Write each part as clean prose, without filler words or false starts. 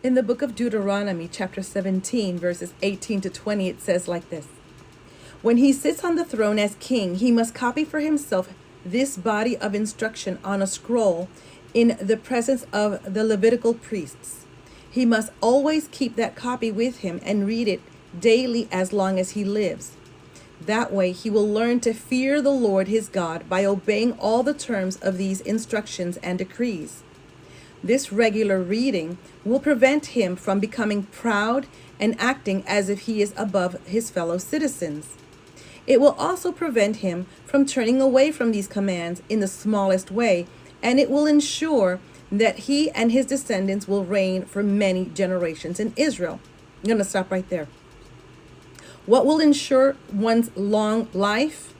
In the book of Deuteronomy, chapter 17, verses 18 to 20, it says like this: When he sits on the throne as king, he must copy for himself this body of instruction on a scroll in the presence of the Levitical priests. He must always keep that copy with him and read it daily as long as he lives. That way, he will learn to fear the Lord his God by obeying all the terms of these instructions and decrees. This regular reading will prevent him from becoming proud and acting as if he is above his fellow citizens. It will also prevent him from turning away from these commands in the smallest way, and it will ensure that he and his descendants will reign for many generations in Israel. I'm going to stop right there. What will ensure one's long life?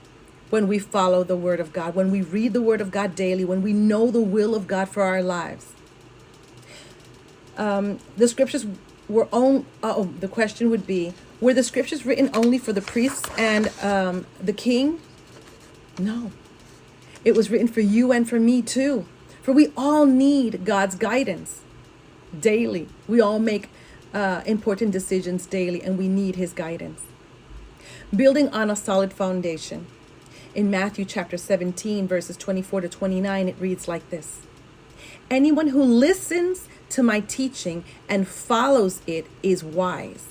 When we follow the Word of God, when we read the Word of God daily, when we know the will of God for our lives. The scriptures were the question would be, were the scriptures written only for the priests and the king? No. It was written for you and for me too. For we all need God's guidance daily. We all make important decisions daily, and we need his guidance. Building on a solid foundation. In Matthew chapter 17, verses 24 to 29, it reads like this: Anyone who listens to my teaching and follows it is wise,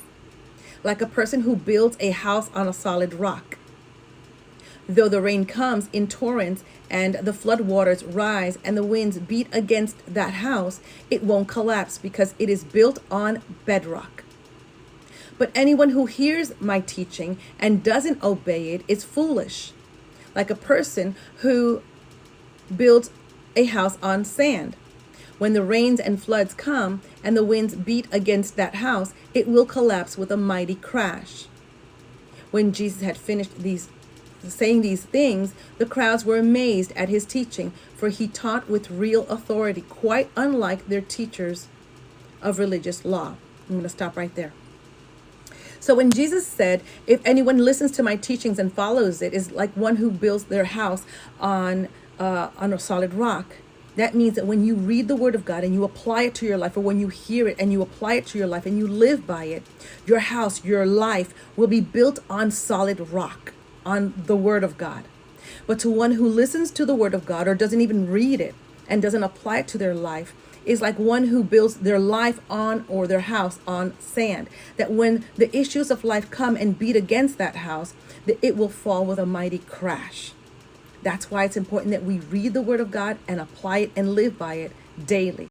like a person who builds a house on a solid rock. Though the rain comes in torrents and the flood waters rise and the winds beat against that house, it won't collapse because it is built on bedrock. But anyone who hears my teaching and doesn't obey it is foolish, like a person who builds a house on sand. When the rains and floods come and the winds beat against that house, it will collapse with a mighty crash. When Jesus had finished saying these things, the crowds were amazed at his teaching, for he taught with real authority, quite unlike their teachers of religious law. I'm going to stop right there. So when Jesus said, if anyone listens to my teachings and follows it, is like one who builds their house on a solid rock. That means that when you read the Word of God and you apply it to your life, or when you hear it and you apply it to your life and you live by it, your house, your life will be built on solid rock, on the Word of God. But to one who listens to the Word of God or doesn't even read it and doesn't apply it to their life is like one who builds their life on, or their house on, sand. That when the issues of life come and beat against that house, that it will fall with a mighty crash. That's why it's important that we read the Word of God and apply it and live by it daily.